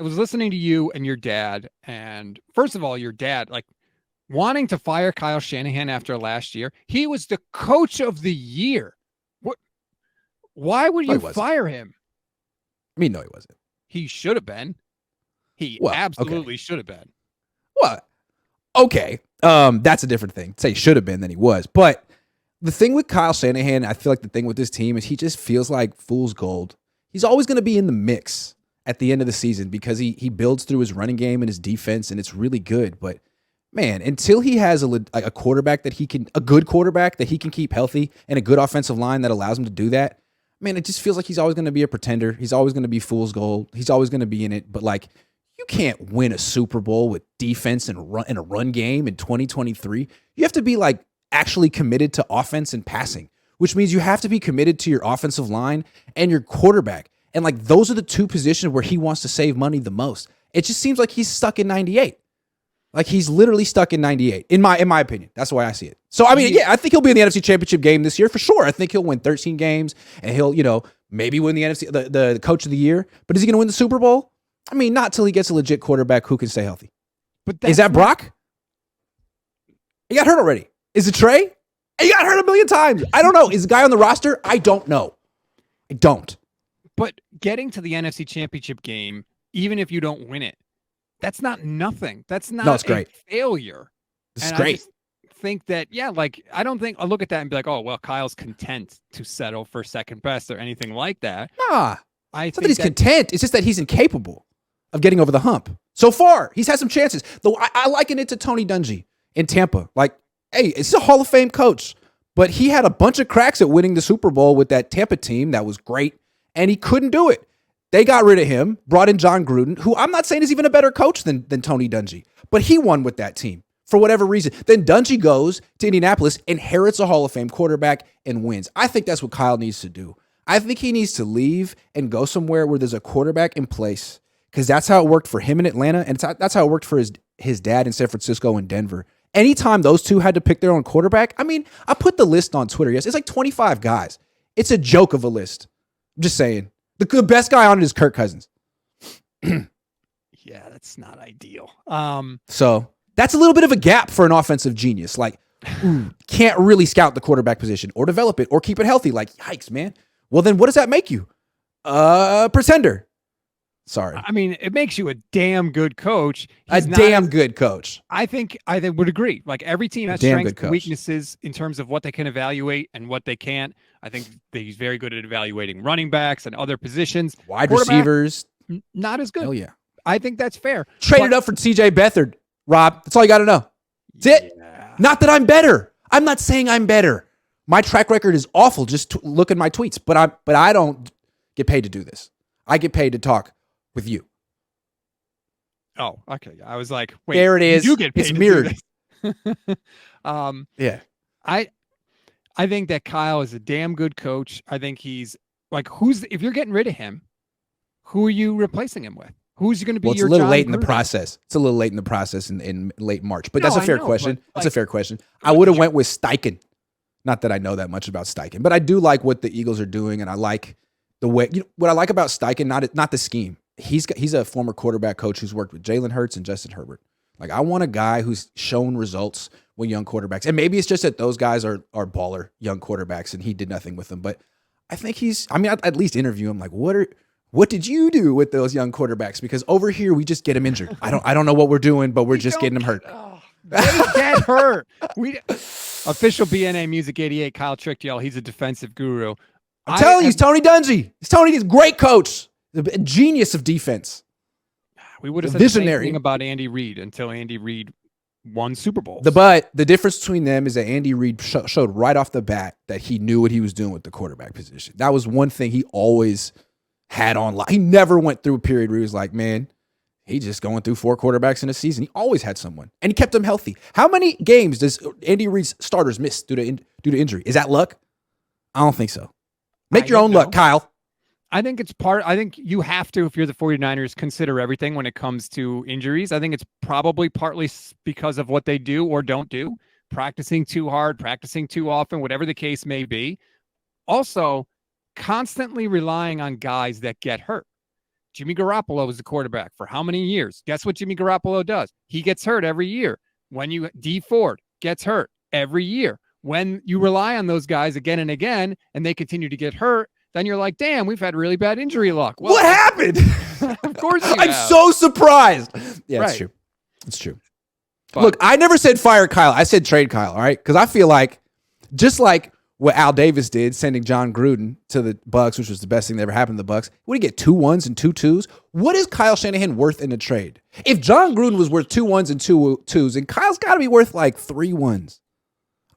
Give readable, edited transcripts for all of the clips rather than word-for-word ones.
I was listening to you and your dad, and first of all, your dad, like wanting to fire Kyle Shanahan after last year. He was the coach of the year. What? Why would No, he you wasn't. fire him? I mean, no, he wasn't. He should have been. He Well, okay. absolutely should have been. Well, okay. That's a different thing. Say should have been than he was. But the thing with Kyle Shanahan, I feel like the thing with this team is he just feels like fool's gold. He's always going to be in the mix at the end of the season because he builds through his running game and his defense, and it's really good. But man, until he has a quarterback a good quarterback that he can keep healthy and a good offensive line that allows him to do that, man, it just feels like he's always going to be a pretender. He's always going to be fool's gold. He's always going to be in it. But like, you can't win a Super Bowl with defense and a run game in 2023. You have to be like actually committed to offense and passing, which means you have to be committed to your offensive line and your quarterback. And like, those are the two positions where he wants to save money the most. It just seems like he's stuck in 98. Like, he's literally stuck in 98, in my opinion. That's the way I see it. So, I mean, yeah, I think he'll be in the NFC Championship game this year for sure. I think he'll win 13 games, and he'll, maybe win the NFC, the Coach of the Year. But is he going to win the Super Bowl? I mean, not till he gets a legit quarterback who can stay healthy. But is that Brock? He got hurt already. Is it Trey? He got hurt a million times. I don't know. Is the guy on the roster? I don't know. I don't. But getting to the NFC Championship game, even if you don't win it, that's not nothing. That's not it's great. Failure. It's great. I just think that, I don't think I'll look at that and be like, oh, well, Kyle's content to settle for second best or anything like that. Nah. It's not that he's content. It's just that he's incapable of getting over the hump. So far, he's had some chances. Though I liken it to Tony Dungy in Tampa. Like, hey, it's a Hall of Fame coach, but he had a bunch of cracks at winning the Super Bowl with that Tampa team that was great, and he couldn't do it. They got rid of him, brought in John Gruden, who I'm not saying is even a better coach than Tony Dungy, but he won with that team for whatever reason. Then Dungy goes to Indianapolis, inherits a Hall of Fame quarterback, and wins. I think that's what Kyle needs to do. I think he needs to leave and go somewhere where there's a quarterback in place, because that's how it worked for him in Atlanta, and that's how it worked for his dad in San Francisco and Denver. Anytime those two had to pick their own quarterback, I mean, I put the list on Twitter. Yes, it's like 25 guys. It's a joke of a list. I'm just saying. The best guy on it is Kirk Cousins. Yeah, that's not ideal. So that's a little bit of a gap for an offensive genius. Like, can't really scout the quarterback position or develop it or keep it healthy. Like, yikes, man. Well, then what does that make you? Pretender. Sorry. I mean, it makes you a damn good coach. Good coach. I think would agree. Like, every team has strengths and weaknesses in terms of what they can evaluate and what they can't. I think he's very good at evaluating running backs and other positions. Wide receivers. Not as good. Oh, yeah. I think that's fair. Traded up for CJ Beathard, Rob. That's all you got to know. That's it. Not that I'm better. I'm not saying I'm better. My track record is awful. Just look at my tweets. But I don't get paid to do this. I get paid to talk with you. Oh, okay. I was like, wait. There it is. You get paid it's mirrored. Yeah. I think that Kyle is a damn good coach. I think he's like, if you're getting rid of him, who are you replacing him with? Who's going to be your John Gruden? It's a little late in the process. It's a little late in the process in late March. But that's a fair question. That's a fair question. I would have went with Steichen. Not that I know that much about Steichen, but I do like what the Eagles are doing, and I like the way. What I like about Steichen, not the scheme. He's a former quarterback coach who's worked with Jalen Hurts and Justin Herbert. Like, I want a guy who's shown results with young quarterbacks. And maybe it's just that those guys are baller young quarterbacks and he did nothing with them. But I think I'd at least interview him. Like, what did you do with those young quarterbacks? Because over here, we just get them injured. I don't know what we're doing, but we're just getting them hurt. They get hurt. Official BNA Music 88, Kyle tricked y'all. He's a defensive guru. I'm telling you, he's Tony Dungy. He's a great coach. A genius of defense. We would have said the same thing about Andy Reid until Andy Reid won Super Bowls. But the difference between them is that Andy Reid showed right off the bat that he knew what he was doing with the quarterback position. That was one thing he always had on. He never went through a period where he was like, man, he's just going through 4 quarterbacks in a season. He always had someone, and he kept them healthy. How many games does Andy Reid's starters miss due to injury? Is that luck? I don't think so. Make your own luck, Kyle. I think I think you have to, if you're the 49ers, consider everything when it comes to injuries. I think it's probably partly because of what they do or don't do, practicing too hard, practicing too often, whatever the case may be. Also, constantly relying on guys that get hurt. Jimmy Garoppolo was the quarterback for how many years? Guess what Jimmy Garoppolo does? He gets hurt every year. D Ford gets hurt every year. When you rely on those guys again and again, and they continue to get hurt, then you're like, damn, we've had really bad injury luck. Well, what happened? Of course you I'm so surprised. Yeah, right. It's true. It's true. But, look, I never said fire Kyle. I said trade Kyle, all right? Because I feel like just like what Al Davis did, sending John Gruden to the Bucs, which was the best thing that ever happened to the Bucs. What did he get, 2 1s and 2 2s? What is Kyle Shanahan worth in a trade? If John Gruden was worth 2 1s and 2 2s, then Kyle's got to be worth like 3 1s.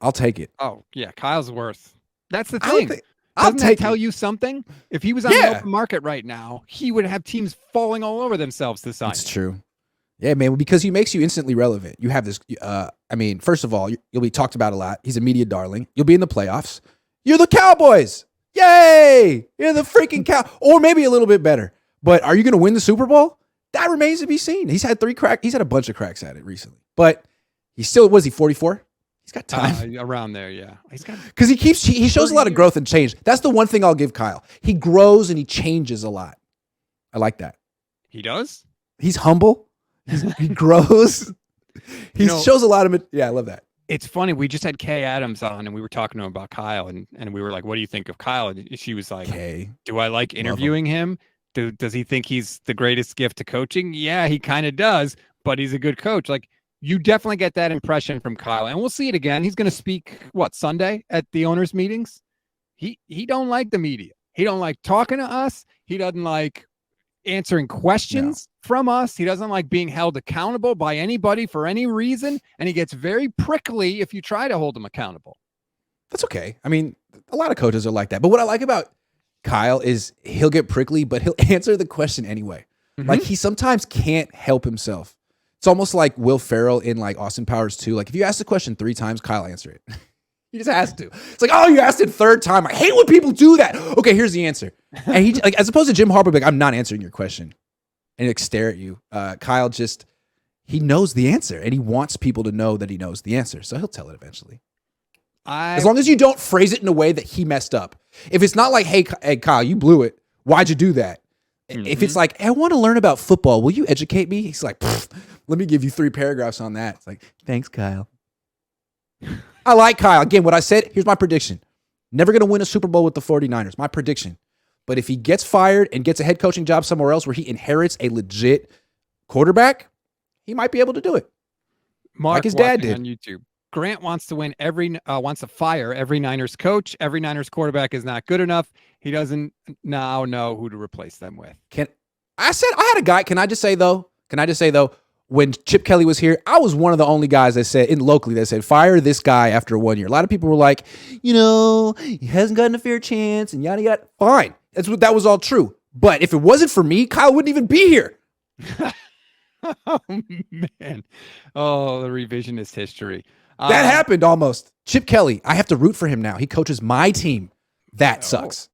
I'll take it. Oh, yeah, Kyle's worth. That's the thing. Doesn't that tell you something? If he was on the open market right now, he would have teams falling all over themselves to sign. That's true. Yeah, man, because he makes you instantly relevant. You have this, first of all, you'll be talked about a lot. He's a media darling. You'll be in the playoffs. You're the Cowboys. Yay! You're the freaking Cow. Or maybe a little bit better. But are you going to win the Super Bowl? That remains to be seen. He's had a bunch of cracks at it recently. But he's still, was he 44? He's got time. Around there, yeah. He's got, because he shows a lot of growth and change. That's the one thing I'll give Kyle. He grows and he changes a lot. I like that. He does? He's humble. He grows. He shows a lot of it. Yeah, I love that. It's funny. We just had Kay Adams on, and we were talking to him about Kyle, and we were like, "What do you think of Kyle?" And she was like, Kay, "Do I like interviewing him? Does he think he's the greatest gift to coaching? Yeah, he kind of does, but he's a good coach. Like, you definitely get that impression from Kyle, and we'll see it again. He's going to speak Sunday at the owners' meetings. He don't like the media. He don't like talking to us. He doesn't like answering questions from us. He doesn't like being held accountable by anybody for any reason, and he gets very prickly if you try to hold him accountable. That's okay. I mean, a lot of coaches are like that. But what I like about Kyle is he'll get prickly, but he'll answer the question anyway. Mm-hmm. Like, he sometimes can't help himself. It's almost like Will Ferrell in like Austin Powers 2. Like, if you ask the question 3 times, Kyle answer it. He just has to. It's like, oh, you asked it 3rd time. I hate when people do that. Okay, here's the answer. And he, like, as opposed to Jim Harbaugh, like, I'm not answering your question, and like stare at you. Kyle he knows the answer, and he wants people to know that he knows the answer. So he'll tell it eventually. As long as you don't phrase it in a way that he messed up. If it's not like, hey Kyle, you blew it. Why'd you do that? Mm-hmm. If it's like, hey, I want to learn about football. Will you educate me? He's like, let me give you 3 paragraphs on that. It's like, thanks, Kyle. I like Kyle. Again, what I said, here's my prediction. Never going to win a Super Bowl with the 49ers. My prediction. But if he gets fired and gets a head coaching job somewhere else where he inherits a legit quarterback, he might be able to do it. Mark, like his dad did on YouTube. Grant wants to wants to fire every Niners coach. Every Niners quarterback is not good enough. He doesn't now know who to replace them with. I had a guy. Can I just say though, when Chip Kelly was here, I was one of the only guys that said, locally, that said, fire this guy after 1 year. A lot of people were like, he hasn't gotten a fair chance and yada, yada. Fine. That was all true. But if it wasn't for me, Kyle wouldn't even be here. Oh, man. Oh, the revisionist history. That happened almost. Chip Kelly, I have to root for him now. He coaches my team. That sucks.